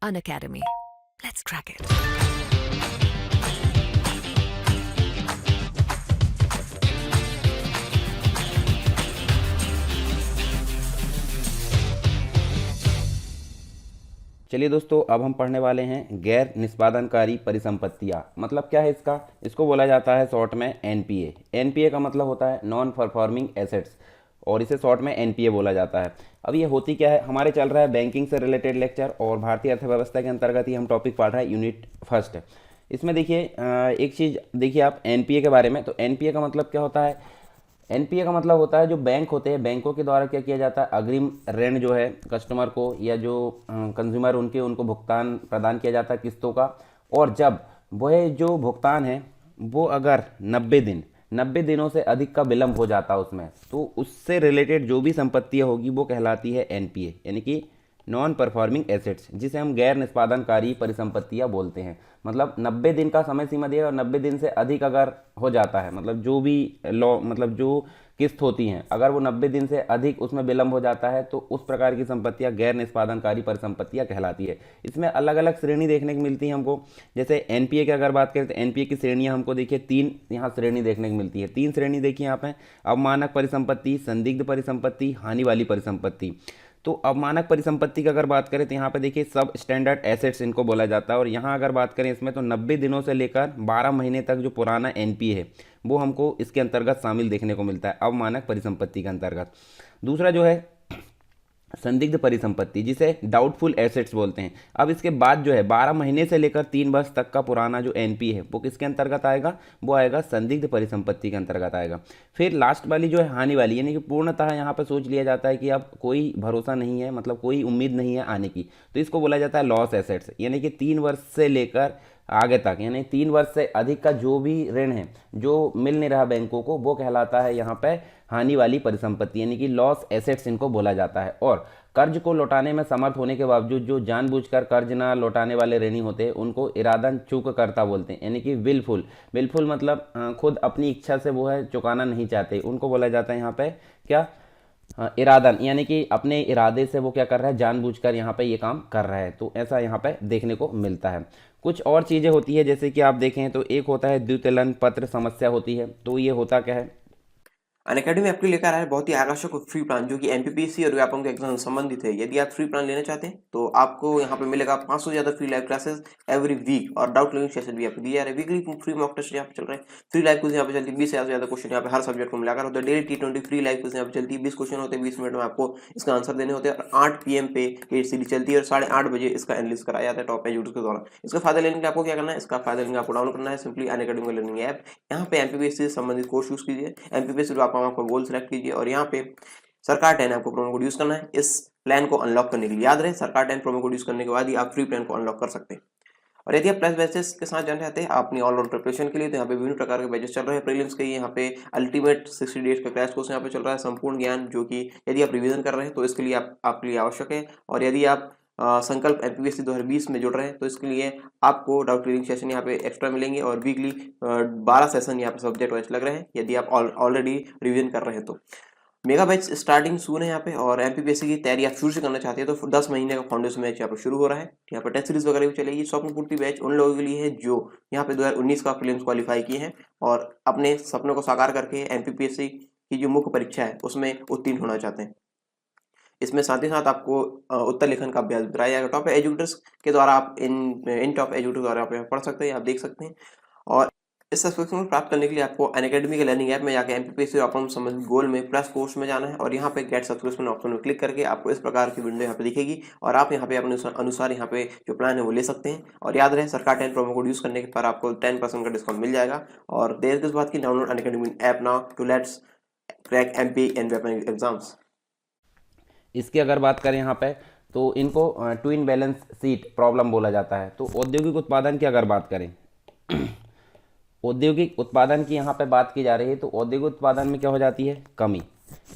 Unacademy. Let's crack it. चलिए दोस्तों, अब हम पढ़ने वाले हैं गैर निष्पादनकारी परिसंपत्तियां। मतलब क्या है इसका? इसको बोला जाता है शॉर्ट में एनपीए। एनपीए का मतलब होता है नॉन परफॉर्मिंग एसेट्स, और इसे शॉर्ट में एनपीए बोला जाता है। अब ये होती क्या है? हमारे चल रहा है बैंकिंग से रिलेटेड लेक्चर, और भारतीय अर्थव्यवस्था के अंतर्गत ही हम टॉपिक पढ़ रहे हैं, यूनिट फर्स्ट। इसमें देखिए एक चीज़ देखिए आप एनपीए के बारे में। तो एनपीए का मतलब क्या होता है? एनपीए का मतलब होता है जो बैंक होते हैं, बैंकों के द्वारा क्या किया जाता है, अग्रिम ऋण जो है कस्टमर को या जो कंज्यूमर उनको भुगतान प्रदान किया जाता है किस्तों का। और जब वह जो भुगतान है वो अगर 90 दिनों से अधिक का विलंब हो जाता है उसमें, तो उससे रिलेटेड जो भी संपत्तियां होगी वो कहलाती है एनपीए, यानी कि नॉन परफॉर्मिंग एसेट्स, जिसे हम गैर निष्पादनकारी परिसंपत्तियां बोलते हैं। मतलब 90 दिन का समय सीमा दिया और 90 दिन से अधिक अगर हो जाता है, मतलब जो भी लॉ मतलब जो किस्त होती हैं, अगर वो 90 दिन से अधिक उसमें विलंब हो जाता है तो उस प्रकार की संपत्तियां गैर निष्पादनकारी परिसंपत्तियां कहलाती है। इसमें अलग अलग श्रेणी देखने को मिलती है हमको। जैसे एनपीए की अगर बात करें तो एनपीए की श्रेणियां हमको देखिए 3 यहाँ श्रेणी देखने को मिलती है। 3 श्रेणी देखिए यहाँ पे: अवमानक परिसंपत्ति, संदिग्ध परिसंपत्ति, हानि वाली परिसंपत्ति। तो अवमानक परिसंपत्ति की अगर बात करें तो यहाँ पे देखिए सब स्टैंडर्ड एसेट्स इनको बोला जाता है। और यहाँ अगर बात करें इसमें तो 90 दिनों से लेकर 12 महीने तक जो पुराना एनपीए है वो हमको इसके अंतर्गत शामिल देखने को मिलता है, अवमानक परिसंपत्ति के अंतर्गत। दूसरा जो है संदिग्ध परिसंपत्ति, जिसे डाउटफुल एसेट्स बोलते हैं। अब इसके बाद जो है 12 महीने से लेकर 3 वर्ष तक का पुराना जो एनपी है वो किसके अंतर्गत आएगा? वो आएगा संदिग्ध परिसंपत्ति के अंतर्गत आएगा। फिर लास्ट वाली जो है हानि वाली, यानी कि पूर्णतः यहाँ पर सोच लिया जाता है कि अब कोई भरोसा नहीं है, मतलब कोई उम्मीद नहीं है आने की, तो इसको बोला जाता है लॉस एसेट्स। यानी कि 3 वर्ष से लेकर आगे तक, यानी 3 वर्ष से अधिक का जो भी ऋण है जो मिल नहीं रहा बैंकों को, वो कहलाता है यहाँ पे हानि वाली परिसंपत्ति, यानी कि लॉस एसेट्स इनको बोला जाता है। और कर्ज को लौटाने में समर्थ होने के बावजूद जो जानबूझकर कर्ज ना लौटाने वाले ऋणी होते हैं उनको इरादन चूक करता बोलते हैं, यानी कि विलफुल मतलब खुद अपनी इच्छा से वो है चुकाना नहीं चाहते, उनको बोला जाता है यहाँ पे क्या? इरादन, यानी कि अपने इरादे से वो क्या कर रहा है, जानबूझकर यहाँ पे ये काम कर रहा है। तो ऐसा यहाँ पे देखने को मिलता है। कुछ और चीज़ें होती है, जैसे कि आप देखें तो एक होता है द्वितलन पत्र समस्या होती है। तो ये होता क्या है? अनअकैडमी आपके लिए लेकर आया है बहुत ही आकर्षक और फ्री प्लान जो कि एमपीपीएससी और व्यापम के एग्जाम से संबंधित है। यदि आप फ्री प्लान लेना चाहते हैं तो आपको यहाँ पे मिलेगा 500 से ज्यादा free live classes every week, और डाउट क्लियरिंग सेशन भी आपको दिया जा रहा है। वीकली फ्री मॉक टेस्ट यहाँ पे चल रहे हैं, फ्री लाइव क्विज यहाँ पे चलती है, 20 से ज्यादा क्वेश्चन यहाँ पे हर सब्जेक्ट को मिलाकर होता है। Daily T20 free live quiz यहाँ पे चलती है, 20 क्वेश्चन होते हैं, 20 मिनट में आपको इसका आंसर देने होते हैं। और 8 PM पे ये सीरीज चलती है और 8:30 बजे इसका एनालिसिस कराया जाता है टॉप एजुकेटर्स के द्वारा। इसका फायदा लेने के लिए आपको क्या करना है? इसका फायदा लेने आपको डाउनलोड करना है सिंपली अनअकैडमी का लर्निंग ऐप। यहाँ पे एमपीपीएससी से संबंधित कोर्स यूज कीजिए, एमपीपीएससी आपका गोल सेलेक्ट कीजिए, और यहाँ पे सरकार 10 आपको प्रोमो कोड यूज करना है इस प्लान को अनलॉक करने के लिए। याद रहे, सरकार 10 प्रोमो कोड यूज करने के बाद ही आप फ्री प्लान को अनलॉक कर सकते हैं। और यदि आप प्लस बैचेस के साथ जाना चाहते हैं अपनी ऑलराउंड प्रिपरेशन के लिए, तो यहाँ पे विभिन्न प्रकार के बैचेस चल रहे हैं। प्रीलिम्स के यहाँ पे अल्टीमेट 60 डेज का क्रैश कोर्स यहाँ पे चल रहा है, संपूर्ण ज्ञान, जो कि यदि आप रिवीजन कर रहे हैं तो इसके लिए आपके लिए आवश्यक है। और यदि आप संकल्प एमपीपीएससी 2020 में जुड़ रहे हैं तो इसके लिए आपको डाउट क्लियरिंग सेशन यहाँ पे एक्स्ट्रा मिलेंगे, और वीकली 12 सेशन यहाँ पे सब्जेक्ट वाइज लग रहे हैं यदि आप ऑलरेडी रिवीजन कर रहे हैं तो। मेगा बैच स्टार्टिंग सून है यहाँ पे, और एमपीपीएससी की तैयारी आप शुरू से करना चाहते हैं तो 10 महीने का फाउंडेशन बैच यहाँ पे शुरू हो रहा है। यहाँ पे टेस्ट सीरीज वगैरह भी चलेगी। स्वप्न पूर्ति बैच उन लोगों के लिए है जो यहाँ पे 2019 का प्रीलिम्स क्वालिफाई किए हैं और अपने सपनों को साकार करके एमपीपीएससी की जो मुख्य परीक्षा है उसमें उत्तीर्ण होना चाहते हैं। इसमें साथ ही साथ आपको उत्तर लेखन का अभ्यास कराया जाएगा टॉप एजुकेटर्स के द्वारा। आप इन टॉप एजुकेटर्स द्वारा आप पढ़ सकते हैं, आप देख सकते हैं। और इस सब्सक्रिप्शन को प्राप्त करने के लिए आपको अनअकैडमी के लर्निंग ऐप में जाकर एमपीपीएससी और अपना संबंधित गोल में प्लस कोर्स में जाना है, और यहाँ पे गेट सब्सक्रिप्शन ऑप्शन में क्लिक करके आपको इस प्रकार की विंडो यहाँ पे दिखेगी, और आप यहाँ पे अपने अनुसार यहाँ पे जो प्लान है वो ले सकते हैं। और याद रहे, सरकार 10 प्रोमो कोड यूज करने पर आपको 10% का डिस्काउंट मिल जाएगा। और देर किस बात की, download Unacademy app now to let's crack MP and Vyapam exams. इसकी अगर बात करें यहाँ पे तो इनको ट्विन बैलेंस शीट प्रॉब्लम बोला जाता है। तो औद्योगिक उत्पादन की अगर बात करें औद्योगिक उत्पादन की यहाँ पे बात की जा रही है, तो औद्योगिक उत्पादन में क्या हो जाती है? कमी।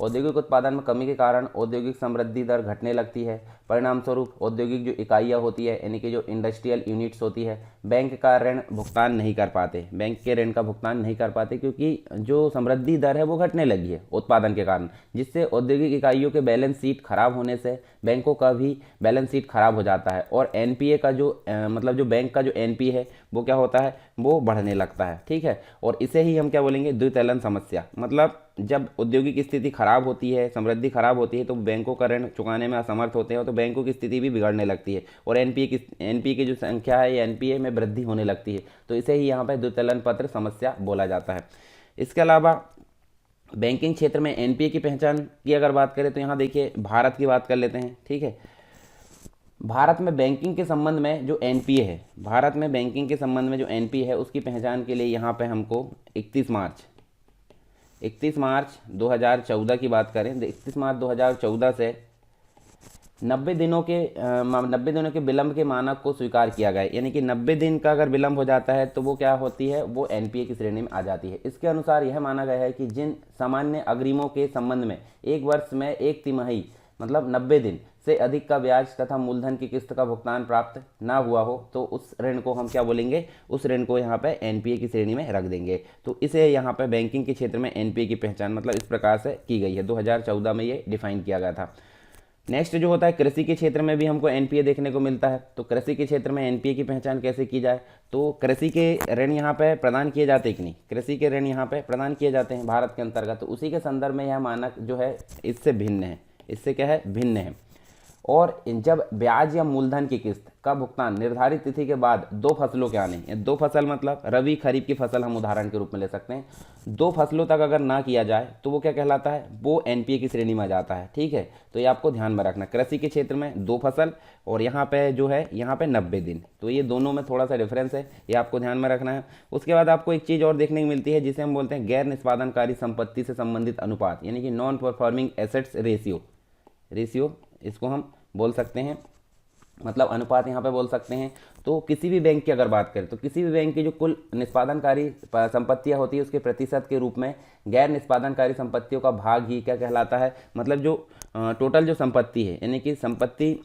औद्योगिक उत्पादन में कमी के कारण औद्योगिक समृद्धि दर घटने लगती है। परिणाम स्वरूप औद्योगिक जो इकाइयाँ होती है, यानी कि जो इंडस्ट्रियल यूनिट्स होती है, बैंक का ऋण भुगतान नहीं कर पाते, बैंक के ऋण का भुगतान नहीं कर पाते, क्योंकि जो समृद्धि दर है वो घटने लगी है उत्पादन के कारण, जिससे औद्योगिक इकाइयों के बैलेंस शीट खराब होने से बैंकों का भी बैलेंस शीट खराब हो जाता है और एनपीए का जो मतलब जो बैंक का जो एनपीए है वो क्या होता है, वो बढ़ने लगता है। ठीक है, और इसे ही हम क्या बोलेंगे, द्वितलन समस्या। मतलब जब औद्योगिक स्थिति खराब होती है, समृद्धि खराब होती है, तो बैंकों का ऋण चुकाने में असमर्थ होते हैं, तो बैंकों की स्थिति भी बिगड़ने लगती है और एनपीए की जो संख्या है, एनपीए में वृद्धि होने लगती है। तो इसे ही यहाँ पर द्वितलन पत्र समस्या बोला जाता है। इसके अलावा बैंकिंग क्षेत्र में एनपीए की पहचान की अगर बात करें तो यहाँ देखिए भारत की बात कर लेते हैं। ठीक है, भारत में बैंकिंग के संबंध में जो एनपीए है, भारत में बैंकिंग के संबंध में जो एनपीए है उसकी पहचान के लिए यहाँ पे हमको 31 मार्च 2014 की बात करें, 31 मार्च 2014 से 90 दिनों के विलंब के मानक को स्वीकार किया गया है। यानी कि 90 दिन का अगर विलंब हो जाता है तो वो क्या होती है, वो एनपीए की श्रेणी में आ जाती है। इसके अनुसार यह माना गया है कि जिन सामान्य अग्रिमों के संबंध में एक वर्ष में एक तिमाही मतलब 90 दिन से अधिक का ब्याज तथा मूलधन की किस्त का भुगतान प्राप्त ना हुआ हो, तो उस ऋण को हम क्या बोलेंगे, उस ऋण को यहाँ पे एनपीए की श्रेणी में रख देंगे। तो इसे यहाँ पे बैंकिंग के क्षेत्र में एनपीए की पहचान मतलब इस प्रकार से की गई है। 2014 में ये डिफाइन किया गया था। नेक्स्ट जो होता है, कृषि के क्षेत्र में भी हमको एनपीए देखने को मिलता है। तो कृषि के क्षेत्र में एनपीए की पहचान कैसे की जाए, तो कृषि के ऋण यहाँ पे प्रदान किए जाते हैं कि नहीं, कृषि के ऋण यहाँ पे प्रदान किए जाते हैं भारत के अंतर्गत। तो उसी के संदर्भ में यह मानक जो है इससे भिन्न है, इससे क्या है, भिन्न है। और जब ब्याज या मूलधन की किस्त का भुगतान निर्धारित तिथि के बाद 2 फसलों के आने, 2 फसल मतलब रबी खरीफ की फसल हम उदाहरण के रूप में ले सकते हैं, 2 फसलों तक अगर ना किया जाए तो वो क्या कहलाता है, वो एनपीए की श्रेणी में आ जाता है। ठीक है, तो ये आपको ध्यान में रखना, कृषि के क्षेत्र में 2 फसल और यहाँ पे जो है यहाँ पे 90 दिन, तो ये दोनों में थोड़ा सा डिफरेंस है, ये आपको ध्यान में रखना है। उसके बाद आपको एक चीज़ और देखने को मिलती है जिसे हम बोलते हैं गैर निष्पादनकारी संपत्ति से संबंधित अनुपात, यानी कि नॉन परफॉर्मिंग एसेट्स रेशियो इसको हम बोल सकते हैं, मतलब अनुपात यहाँ पे बोल सकते हैं। तो किसी भी बैंक की अगर बात करें तो किसी भी बैंक की जो कुल निष्पादनकारी संपत्तियाँ होती है उसके प्रतिशत के रूप में गैर निष्पादनकारी संपत्तियों का भाग ही क्या कहलाता है, मतलब जो टोटल जो संपत्ति है, यानी कि संपत्ति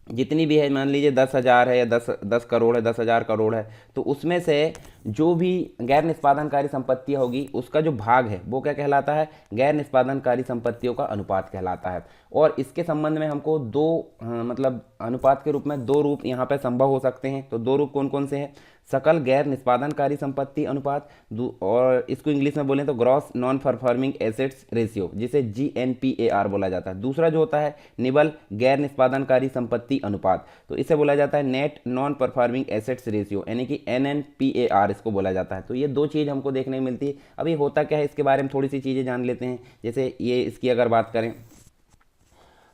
जितनी भी है, मान लीजिए 10,000 है या 10 करोड़ है, 10,000 करोड़ है, तो उसमें से जो भी गैर निष्पादनकारी संपत्तियाँ होगी उसका जो भाग है वो क्या कहलाता है, गैर निष्पादनकारी संपत्तियों का अनुपात कहलाता है। और इसके संबंध में हमको मतलब अनुपात के रूप में 2 रूप यहाँ पे संभव हो सकते हैं। तो 2 रूप कौन कौन से हैं, सकल गैर निष्पादनकारी संपत्ति अनुपात, और इसको इंग्लिश में बोलें तो gross non performing assets ratio, जिसे GNPAR बोला जाता है। दूसरा जो होता है निबल गैर निष्पादनकारी संपत्ति अनुपात, तो इसे बोला जाता है net non performing assets ratio, यानी कि NNPAR इसको बोला जाता है। तो ये 2 चीज़ हमको देखने को मिलती है। अभी होता क्या है इसके बारे में थोड़ी सी चीज़ें जान लेते हैं। जैसे ये इसकी अगर बात करें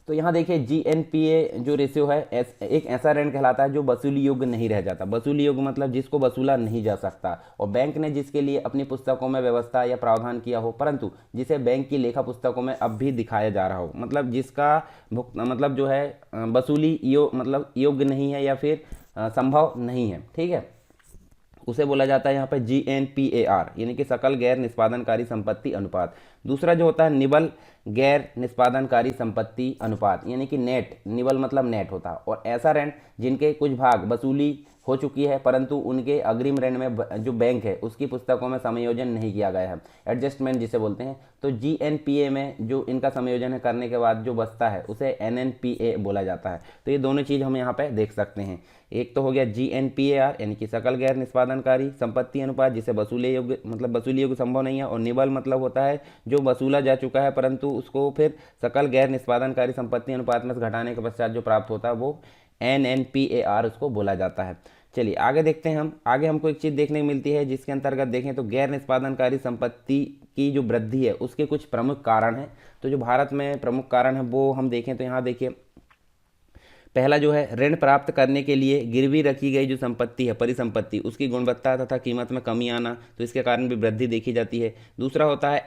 तो यहाँ देखिए GNPA जो रेशियो है एक ऐसा ऋण कहलाता है जो वसूली योग्य नहीं रह जाता। वसूली योग्य मतलब जिसको वसूला नहीं जा सकता, और बैंक ने जिसके लिए अपनी पुस्तकों में व्यवस्था या प्रावधान किया हो, परंतु जिसे बैंक की लेखा पुस्तकों में अब भी दिखाया जा रहा हो, मतलब जिसका मतलब जो है वसूली मतलब योग्य नहीं है या फिर संभव नहीं है। ठीक है, उसे बोला जाता है यहाँ पे GNPAR, यानी कि सकल गैर निष्पादनकारी संपत्ति अनुपात। दूसरा जो होता है निबल गैर निष्पादनकारी संपत्ति अनुपात, यानी कि नेट, निबल मतलब नेट होता है। और ऐसा ऋण जिनके कुछ भाग वसूली हो चुकी है परंतु उनके अग्रिम ऋण में जो बैंक है उसकी पुस्तकों में समायोजन नहीं किया गया है, एडजस्टमेंट जिसे बोलते हैं। तो GNPA में जो इनका समायोजन है करने के बाद जो बचता है उसे NNPA बोला जाता है। तो ये दोनों चीज़ हम यहाँ पे देख सकते हैं। एक तो हो गया GNPAR यानी कि सकल गैर निष्पादनकारी संपत्ति अनुपात, जिसे वसूली योग्य संभव नहीं है, और निबल मतलब होता है जो वसूला जा चुका है परंतु उसको फिर सकल गैर निष्पादनकारी संपत्ति अनुपात में से घटाने के पश्चात जो प्राप्त होता है वो NNPAR उसको बोला जाता है। चलिए आगे देखते हैं हम। आगे हमको एक चीज़ देखने को मिलती है जिसके अंतर्गत देखें तो गैर निष्पादनकारी संपत्ति की जो वृद्धि है उसके कुछ प्रमुख कारण हैं। तो जो भारत में प्रमुख कारण है वो हम देखें तो यहाँ देखिए, पहला जो है ऋण प्राप्त करने के लिए गिरवी रखी गई जो संपत्ति है, परिसंपत्ति, उसकी गुणवत्ता तथा कीमत में कमी आना, तो इसके कारण भी वृद्धि देखी जाती है। दूसरा होता है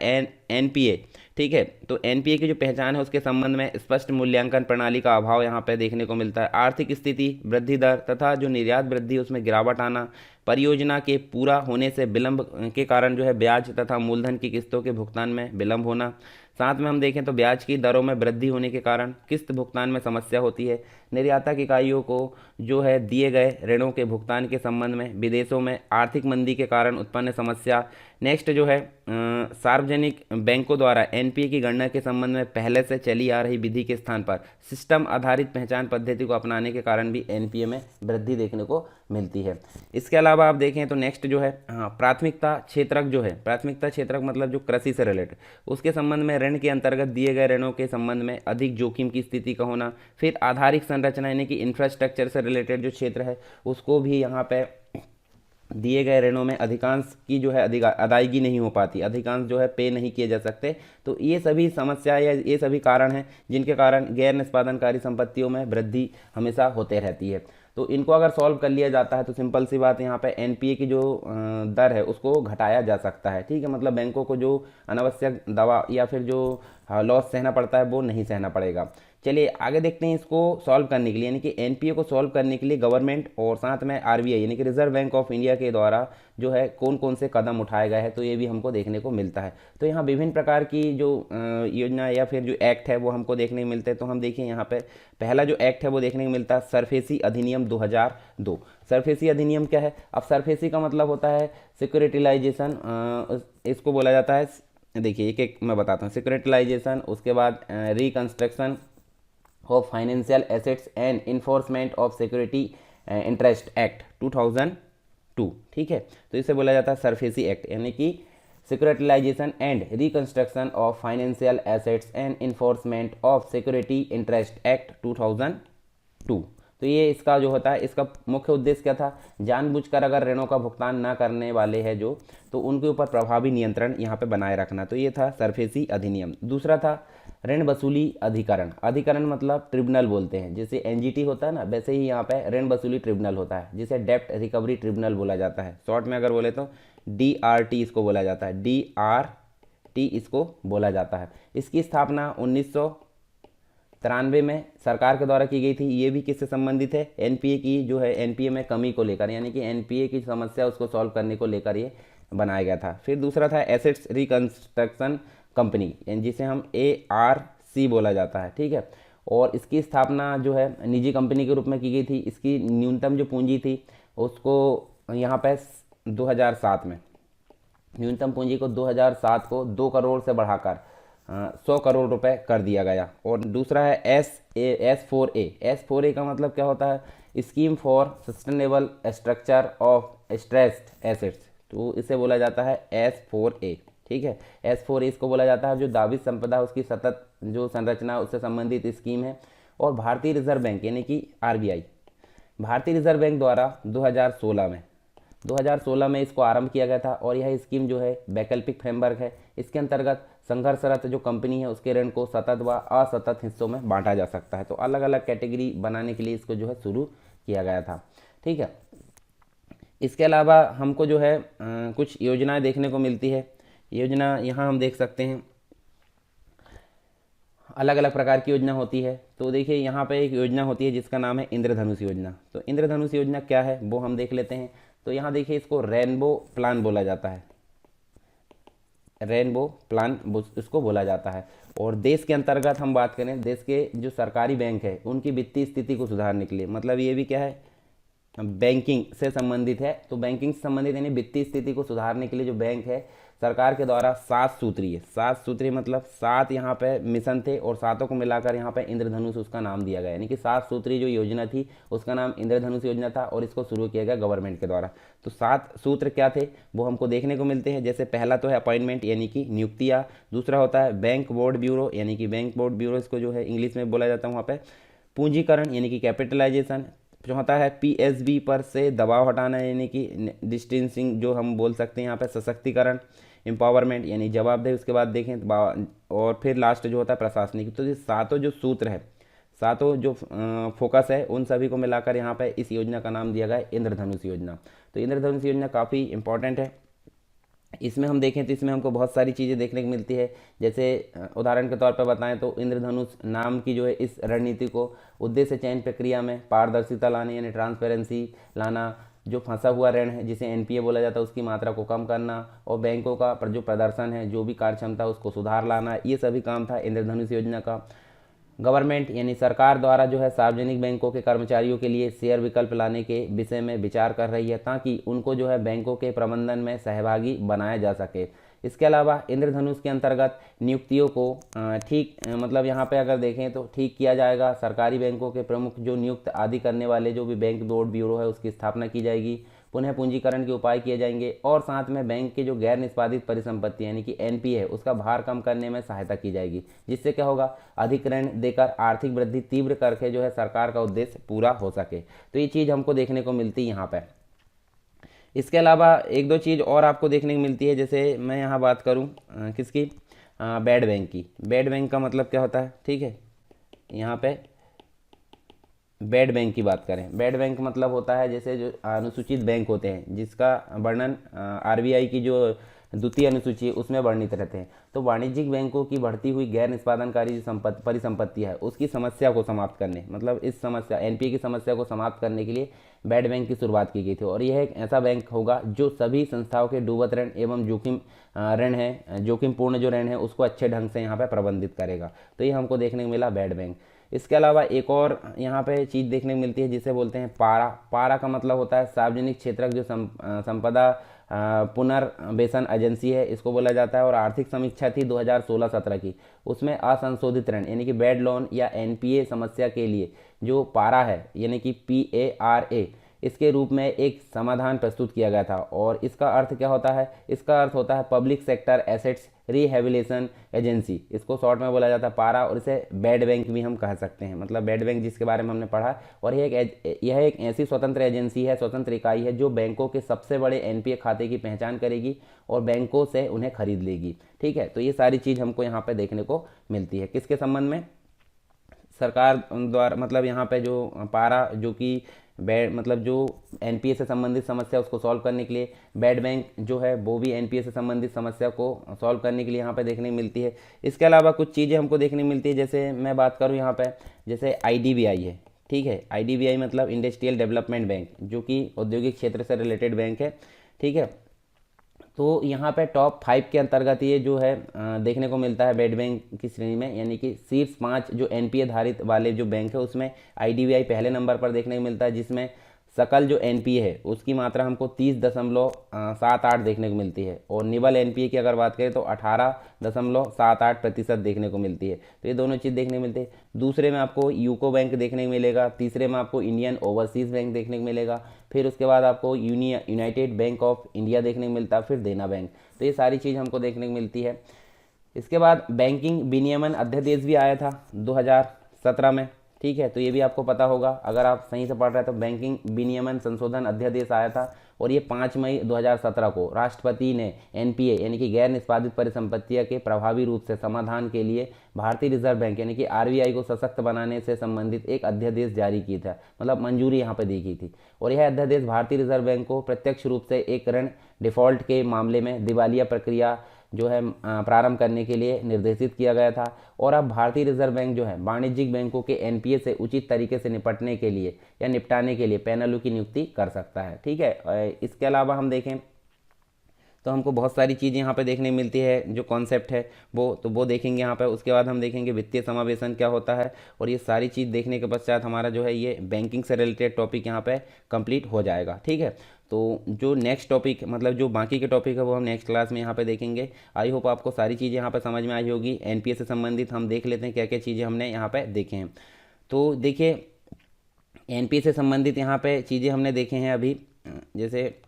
NPA। ठीक है, तो NPA की जो पहचान है उसके संबंध में स्पष्ट मूल्यांकन प्रणाली का अभाव यहाँ पे देखने को मिलता है। आर्थिक स्थिति, वृद्धि दर तथा जो निर्यात वृद्धि उसमें गिरावट आना, परियोजना के पूरा होने से विलंब के कारण जो है ब्याज तथा मूलधन की किस्तों के भुगतान में विलंब होना। साथ में हम देखें तो ब्याज की दरों में वृद्धि होने के कारण किस्त भुगतान में समस्या होती है। निर्यातक इकाइयों को जो है दिए गए ऋणों के भुगतान के संबंध में विदेशों में आर्थिक मंदी के कारण उत्पन्न समस्या। नेक्स्ट जो है सार्वजनिक बैंकों द्वारा एनपीए की गणना के संबंध में पहले से चली आ रही विधि के स्थान पर सिस्टम आधारित पहचान पद्धति को अपनाने के कारण भी एनपीए में वृद्धि देखने को मिलती है। इसके अलावा आप देखें तो नेक्स्ट जो है प्राथमिकता क्षेत्रक जो है, प्राथमिकता क्षेत्रक मतलब जो कृषि से रिलेटेड, उसके संबंध में ऋण के अंतर्गत दिए गए ऋणों के संबंध में अधिक जोखिम की स्थिति का होना। फिर आधारिक संरचना यानी कि इंफ्रास्ट्रक्चर से रिलेटेड जो क्षेत्र है उसको भी यहाँ पे दिए गए ऋणों में अधिकांश की जो है अदायगी नहीं हो पाती, अधिकांश जो है पे नहीं किए जा सकते। तो ये सभी समस्या या ये सभी कारण हैं जिनके कारण गैर निष्पादनकारी संपत्तियों में वृद्धि हमेशा होते रहती है। तो इनको अगर सॉल्व कर लिया जाता है तो सिंपल सी बात यहाँ पे एनपीए की जो दर है उसको घटाया जा सकता है। ठीक है, मतलब बैंकों को जो अनावश्यक दवा या फिर जो लॉस सहना पड़ता है वो नहीं सहना पड़ेगा। चलिए आगे देखते हैं इसको सॉल्व करने के लिए, यानी कि एनपीए को सॉल्व करने के लिए गवर्नमेंट और साथ में आरबीआई यानी कि रिजर्व बैंक ऑफ इंडिया के द्वारा जो है कौन कौन से कदम उठाए गए हैं, तो ये भी हमको देखने को मिलता है। तो यहाँ विभिन्न प्रकार की जो योजना या फिर जो एक्ट है वो हमको देखने को मिलते हैं। तो हम देखिए यहाँ पे पहला जो एक्ट है वो देखने को मिलता है सरफेसी अधिनियम 2002। सरफेसी अधिनियम क्या है? अब सरफेसी का मतलब होता है सिक्योरिटिलाइजेशन, इसको बोला जाता है, देखिए एक एक मैं बताता हूँ। सिक्योरिटिलाइजेशन, उसके बाद reconstruction of financial assets and enforcement of security interest act 2002। ठीक है, तो इसे बोला जाता है सरफेसी एक्ट, यानी कि securitisation and reconstruction of financial assets and enforcement of security interest act 2002। तो ये इसका जो होता है, इसका मुख्य उद्देश्य क्या था? जानबूझकर अगर ऋणों का भुगतान ना करने वाले हैं जो, तो उनके ऊपर प्रभावी नियंत्रण यहाँ पे बनाए रखना। तो ये था सरफेसी अधिनियम। दूसरा था ऋण वसूली अधिकरण। अधिकरण मतलब ट्रिब्यूनल बोलते हैं, जैसे एनजीटी होता है ना, वैसे ही यहाँ पे ऋण वसूली ट्रिब्यूनल होता है, जिसे डेप्ट रिकवरी ट्रिब्यूनल बोला जाता है। शॉर्ट में अगर बोले तो DRT इसको बोला जाता है, DRT इसको बोला जाता है। इसकी स्थापना 1993 में सरकार के द्वारा की गई थी। ये भी किससे संबंधित है? एनपीए की जो है, एनपीए में कमी को लेकर, यानी कि एनपीए की समस्या उसको सॉल्व करने को लेकर ये बनाया गया था। फिर दूसरा था एसेट्स रिकंस्ट्रक्शन कंपनी, जिसे हम ARC बोला जाता है। ठीक है, और इसकी स्थापना जो है निजी कंपनी के रूप में की गई थी। इसकी न्यूनतम जो पूंजी थी उसको यहाँ पे 2007 में, न्यूनतम पूंजी को 2007 को 2 करोड़ से बढ़ाकर 100 करोड़ रुपए कर दिया गया। और दूसरा है S4A। S4A का मतलब क्या होता है? Scheme for sustainable structure of stressed assets, तो इसे बोला जाता है S4A। ठीक है, S4A इसको बोला जाता है जो दावित संपदा उसकी सतत जो संरचना उससे संबंधित स्कीम है। और भारतीय रिजर्व बैंक यानी कि आरबीआई, भारतीय रिजर्व बैंक द्वारा 2016 में इसको आरंभ किया गया था। और यह स्कीम जो है वैकल्पिक फ्रेमवर्क है। इसके अंतर्गत संघर्षरत जो कंपनी है उसके ऋण को सतत व असतत हिस्सों में बांटा जा सकता है। तो अलग अलग कैटेगरी बनाने के लिए इसको जो है शुरू किया गया था। ठीक है, इसके अलावा हमको जो है कुछ योजनाएं देखने को मिलती है। योजना यहाँ हम देख सकते हैं, अलग अलग प्रकार की योजना होती है। तो देखिए यहाँ पे एक योजना होती है जिसका नाम है इंद्रधनुष योजना। तो इंद्रधनुष योजना क्या है वो हम देख लेते हैं। तो यहाँ देखिए इसको रेनबो प्लान बोला जाता है, रेनबो प्लान इसको बोला जाता है। और देश के अंतर्गत हम बात करें, देश के जो सरकारी बैंक है उनकी वित्तीय स्थिति को सुधारने के लिए, मतलब ये भी क्या है? बैंकिंग से संबंधित है। तो बैंकिंग से संबंधित यानी वित्तीय स्थिति को सुधारने के लिए जो बैंक है सरकार के द्वारा 7 सूत्रीय मतलब 7 यहाँ पे मिशन थे और 7 को मिलाकर यहाँ पे इंद्रधनुष उसका नाम दिया गया, यानी कि 7 सूत्रीय जो योजना थी उसका नाम इंद्रधनुष योजना था और इसको शुरू किया गया गवर्नमेंट के द्वारा। तो 7 सूत्र क्या थे वो हमको देखने को मिलते हैं। जैसे पहला तो है अपॉइंटमेंट यानी कि नियुक्तियाँ, दूसरा होता है बैंक बोर्ड ब्यूरो यानी कि बैंक बोर्ड ब्यूरो इसको जो है इंग्लिश में बोला जाता है वहाँ पर, पूंजीकरण यानी कि कैपिटलाइजेशन, चौथा है पीएसबी पर से दबाव हटाना यानी कि डिस्टेंसिंग जो हम बोल सकते हैं यहाँ पे, सशक्तिकरण, एम्पावरमेंट यानी जवाबदेही, उसके बाद देखें और फिर लास्ट जो होता है प्रशासनिक। तो ये 7 जो सूत्र है, 7 जो फोकस है, उन सभी को मिलाकर यहाँ पे इस योजना का नाम दिया गया है इंद्रधनुष योजना। तो इंद्रधनुष योजना काफ़ी इंपॉर्टेंट है। इसमें हम देखें तो इसमें हमको बहुत सारी चीज़ें देखने को मिलती है। जैसे उदाहरण के तौर पर बताएं तो इंद्रधनुष नाम की जो है इस रणनीति को उद्देश्य चयन प्रक्रिया में पारदर्शिता लाने यानी ट्रांसपेरेंसी लाना, जो फंसा हुआ ऋण है जिसे एनपीए बोला जाता है उसकी मात्रा को कम करना, और बैंकों का जो प्रदर्शन है, जो भी कार्य क्षमता उसको सुधार लाना, ये सभी काम था इंद्रधनुष योजना का। गवर्नमेंट यानी सरकार द्वारा जो है सार्वजनिक बैंकों के कर्मचारियों के लिए शेयर विकल्प लाने के विषय में विचार कर रही है ताकि उनको जो है बैंकों के प्रबंधन में सहभागी बनाया जा सके। इसके अलावा इंद्रधनुष के अंतर्गत नियुक्तियों को ठीक मतलब यहाँ पे अगर देखें तो ठीक किया जाएगा। सरकारी बैंकों के प्रमुख जो नियुक्त आदि करने वाले जो भी बैंक बोर्ड ब्यूरो है उसकी स्थापना की जाएगी। पुनः पूंजीकरण के उपाय किए जाएंगे और साथ में बैंक के जो गैर निष्पादित परिसंपत्ति यानी कि एनपीए है उसका भार कम करने में सहायता की जाएगी, जिससे क्या होगा, अधिक ऋण देकर आर्थिक वृद्धि तीव्र करके जो है सरकार का उद्देश्य पूरा हो सके। तो ये चीज़ हमको देखने को मिलती है यहाँ पर। इसके अलावा एक दो चीज़ और आपको देखने को मिलती है, जैसे मैं यहाँ बात करूँ किसकी, बैड बैंक की। बैड बैंक का मतलब क्या होता है, ठीक है, यहाँ पे बैड बैंक की बात करें, बैड बैंक मतलब होता है जैसे जो अनुसूचित बैंक होते हैं जिसका वर्णन आरबीआई की जो द्वितीय अनुसूची है उसमें वर्णित रहते हैं। तो वाणिज्यिक बैंकों की बढ़ती हुई गैर निष्पादनकारी जो परिसंपत्ति है उसकी समस्या को समाप्त करने, मतलब इस समस्या एनपीए की समस्या को समाप्त करने के लिए बैड बैंक की शुरुआत की गई थी। और यह एक ऐसा बैंक होगा जो सभी संस्थाओं के डूबत ऋण एवं जोखिम ऋण है, जोखिमपूर्ण जो ऋण है उसको अच्छे ढंग से यहाँ पर प्रबंधित करेगा। तो ये हमको देखने को मिला बैड बैंक। इसके अलावा एक और यहाँ पे चीज़ देखने को मिलती है जिसे बोलते हैं पारा। पारा का मतलब होता है सार्वजनिक क्षेत्र जो संपदा पुनर्वेशन एजेंसी है, इसको बोला जाता है। और आर्थिक समीक्षा थी 2016-17 की, उसमें असंशोधित ऋण यानी कि बैड लोन या एनपीए समस्या के लिए जो पारा है यानी कि PARA इसके रूप में एक समाधान प्रस्तुत किया गया था। और इसका अर्थ क्या होता है, इसका अर्थ होता है public sector assets rehabilitation agency, इसको शॉर्ट में बोला जाता है पारा। और इसे बैड बैंक भी हम कह सकते हैं, मतलब बैड बैंक जिसके बारे में हमने पढ़ा। और यह एक ऐसी स्वतंत्र एजेंसी है, स्वतंत्र इकाई है जो बैंकों के सबसे बड़े एनपीए खाते की पहचान करेगी और बैंकों से उन्हें खरीद लेगी। ठीक है, तो ये सारी चीज़ हमको यहाँ पे देखने को मिलती है किसके संबंध में, सरकार द्वारा, मतलब यहाँ पे जो पारा जो कि बैड मतलब जो एनपीए से संबंधित समस्या उसको सॉल्व करने के लिए, बैड बैंक जो है वो भी एनपीए से संबंधित समस्या को सॉल्व करने के लिए यहाँ पे देखने को मिलती है। इसके अलावा कुछ चीज़ें हमको देखने मिलती है, जैसे मैं बात करूँ यहाँ पे, जैसे आईडीबीआई है, ठीक है, आईडीबीआई मतलब इंडस्ट्रियल डेवलपमेंट बैंक, जो कि औद्योगिक क्षेत्र से रिलेटेड बैंक है। ठीक है, तो यहाँ पे टॉप 5 के अंतर्गत ये जो है देखने को मिलता है बैड बैंक की श्रेणी में, यानी कि शीर्ष 5 जो एनपीए धारित वाले जो बैंक है उसमें आईडीबीआई पहले नंबर पर देखने को मिलता है, जिसमें सकल जो एनपीए है उसकी मात्रा हमको 30.78 देखने को मिलती है। और निवल एनपीए की अगर बात करें तो 18.78% देखने को मिलती है। तो ये दोनों चीज़ देखने को मिलती है। दूसरे में आपको यूको बैंक देखने को मिलेगा, तीसरे में आपको इंडियन ओवरसीज़ बैंक देखने को मिलेगा, फिर उसके बाद आपको यूनाइटेड बैंक ऑफ इंडिया देखने को मिलता है, फिर देना बैंक। तो ये सारी चीज़ हमको देखने को मिलती है। इसके बाद बैंकिंग विनियमन अध्यादेश भी आया था 2017 में। ठीक है, तो ये भी आपको पता होगा अगर आप सही से पढ़ रहे हैं तो बैंकिंग विनियमन संशोधन अध्यादेश आया था और ये 5 मई 2017 को राष्ट्रपति ने एनपीए यानी कि गैर निष्पादित परिसंपत्तियों के प्रभावी रूप से समाधान के लिए भारतीय रिजर्व बैंक यानी कि आरबीआई को सशक्त बनाने से संबंधित एक अध्यादेश जारी की था, मतलब मंजूरी यहाँ पे दी गई थी। और यह अध्यादेश भारतीय रिजर्व बैंक को प्रत्यक्ष रूप से एक ऋण डिफॉल्ट के मामले में दिवालिया प्रक्रिया जो है प्रारंभ करने के लिए निर्देशित किया गया था। और अब भारतीय रिजर्व बैंक जो है वाणिज्यिक बैंकों के एनपीए से उचित तरीके से निपटने के लिए या निपटाने के लिए पैनलों की नियुक्ति कर सकता है। ठीक है, इसके अलावा हम देखें तो हमको बहुत सारी चीज़ यहाँ पे देखने मिलती है, जो कॉन्सेप्ट है वो देखेंगे यहाँ पे। उसके बाद हम देखेंगे वित्तीय समावेशन क्या होता है, और ये सारी चीज़ देखने के पश्चात हमारा जो है ये बैंकिंग से रिलेटेड टॉपिक यहाँ पे कंप्लीट हो जाएगा। ठीक है, तो जो नेक्स्ट टॉपिक मतलब जो बाकी के टॉपिक है वो हम नेक्स्ट क्लास में यहाँ पे देखेंगे। आई होप आपको सारी चीज़ें यहाँ पे समझ में आई होगी। एनपीए से संबंधित हम देख लेते हैं क्या क्या चीज़ें हमने यहाँ पे देखे हैं। तो देखिए एनपीए से संबंधित यहाँ पे चीज़ें हमने देखे हैं अभी, जैसे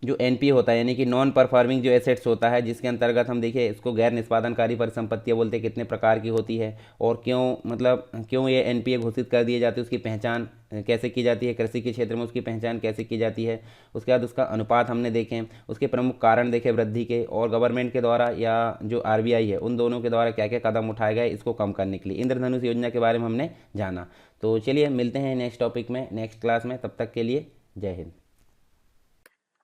जो एनपीए होता है यानी कि नॉन परफॉर्मिंग जो एसेट्स होता है, जिसके अंतर्गत हम देखिए इसको गैर निष्पादनकारी परिसंपत्तियाँ बोलते हैं, कितने प्रकार की होती है और क्यों ये एनपीए घोषित कर दिए जाते हैं, उसकी पहचान कैसे की जाती है, कृषि के क्षेत्र में उसकी पहचान कैसे की जाती है। उसके बाद उसका अनुपात हमने देखे, उसके प्रमुख कारण देखे वृद्धि के, और गवर्नमेंट के द्वारा या जो आरबीआई है उन दोनों के द्वारा क्या क्या कदम उठाए गए इसको कम करने के लिए। इंद्रधनुष योजना के बारे में हमने जाना। तो चलिए मिलते हैं नेक्स्ट टॉपिक में नेक्स्ट क्लास में, तब तक के लिए जय हिंद।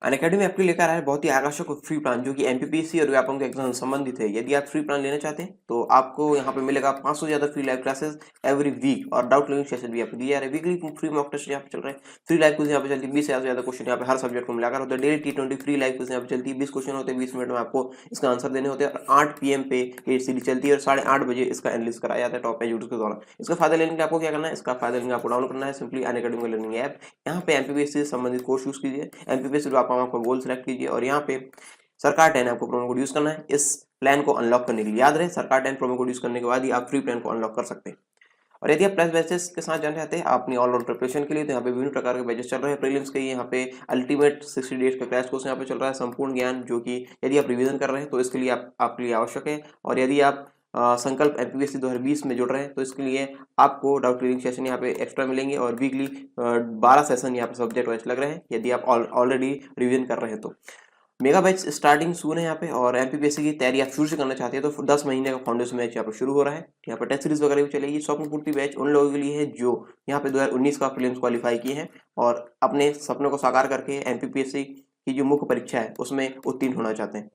अनअकैडमी आपके लेकर आया है बहुत ही आकर्षक और फ्री प्लान जो कि एमपीपीएससी और व्यापम के एग्जाम से संबंधित है। यदि आप फ्री प्लान लेना चाहते हैं तो आपको यहाँ पे मिलेगा 500 से ज्यादा free live classes every week, और डाउट क्लियरिंग सेशन भी आपको दिया जा रहा है। वीकली फ्री मॉक टेस्ट यहाँ पे चल रहा है, फ्री लाइव क्विज यहाँ पे चलती है, 20 से ज्यादा क्वेश्चन यहाँ पे हर सब्जेक्ट को मिलाकर होता है। Daily T20 free live quiz यहाँ पे चलती है, 20 क्वेश्चन होते हैं, 20 मिनट में आपको इसका आंसर देने होते हैं। और 8 PM पे ये सीरीज चलती है और 8:30 बजे इसका एनालिसिस कराया जाता है टॉप एजुकेटर्स के द्वारा। इसका फायदा लेने के लिए आपको क्या करना है, इसका फायदा लेने आपको डाउनलोड करना है सिंपली अनअकैडमी लर्निंग ऐप। यहाँ पे एमपीपीएससी से संबंधित कोर्स यूज कीजिए, एमपीपीएससी आपको गोल सेलेक्ट कीजिए और यहाँ पे सरकार 10 आपको प्रोमो कोड यूज करना है इस प्लान को अनलॉक करने के लिए। याद रहे सरकार 10 प्रोमो कोड यूज करने के बाद ही आप फ्री प्लान को अनलॉक कर सकते हैं। और यदि आप प्लस बैचेस के साथ जाना चाहते हैं अपनी ऑल राउंड प्रिपरेशन के लिए, तो यहाँ पे विभिन्न प्रकार के बैचेस चल रहे हैं। प्रीलिम्स के यहाँ पे अल्टीमेट 60 डेज का क्रैश कोर्स यहाँ पे चल रहा है, संपूर्ण ज्ञान, जो कि यदि आप रिवीजन कर रहे हैं तो इसके लिए आपके लिए आवश्यक है। और यदि आप संकल्प एमपीपीएससी 2020 में जुड़ रहे हैं तो इसके लिए आपको डाउट क्लियरिंग सेशन यहाँ पे एक्स्ट्रा मिलेंगे और वीकली 12 सेशन यहाँ पे सब्जेक्ट वाइज लग रहे हैं यदि आप ऑलरेडी रिवीजन कर रहे हैं तो। मेगा बैच स्टार्टिंग सून है यहाँ पे, और एमपीपीएससी की तैयारी आप शुरू से करना चाहते हैं तो 10 महीने का फाउंडेशन बैच यहाँ पे शुरू हो रहा है। यहाँ पे टेस्ट सीरीज वगैरह भी चलेगी। स्वप्न पूर्ति बैच उन लोगों के लिए है जो यहाँ पे 2019 का प्रीलिम्स क्वालिफाई किए हैं और अपने सपनों को साकार करके एमपीपीएससी की जो मुख्य परीक्षा है उसमें उत्तीर्ण होना चाहते हैं।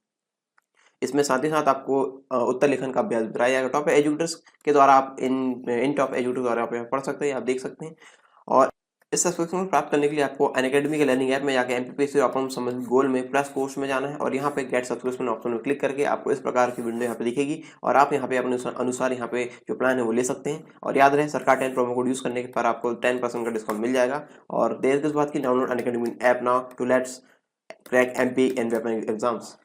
इसमें साथ ही साथ आपको उत्तर लेखन का अभ्यास कराया जाएगा टॉप एजुकेटर्स के द्वारा। आप इन टॉप एजुकेटर्स द्वारा आप यहाँ पढ़ सकते हैं, आप देख सकते हैं। और इस सब्सक्रिप्शन को प्राप्त करने के लिए आपको अनअकैडमी के लर्निंग ऐप में जाकर एमपीपीएससी और अपने संबंधित गोल में प्लस कोर्स में जाना है और यहाँ पे गेट सब्सक्रिप्शन ऑप्शन में क्लिक करके आपको इस प्रकार की विंडो यहाँ पे दिखेगी और आप यहाँ पे अपने अनुसार यहाँ पे जो प्लान है वो ले सकते हैं। और याद रहे सरकार 10 प्रोमो कोड यूज करने के पर आपको 10% का डिस्काउंट मिल जाएगा। और देर किस बात की, download Unacademy app now to let's crack MP and exams.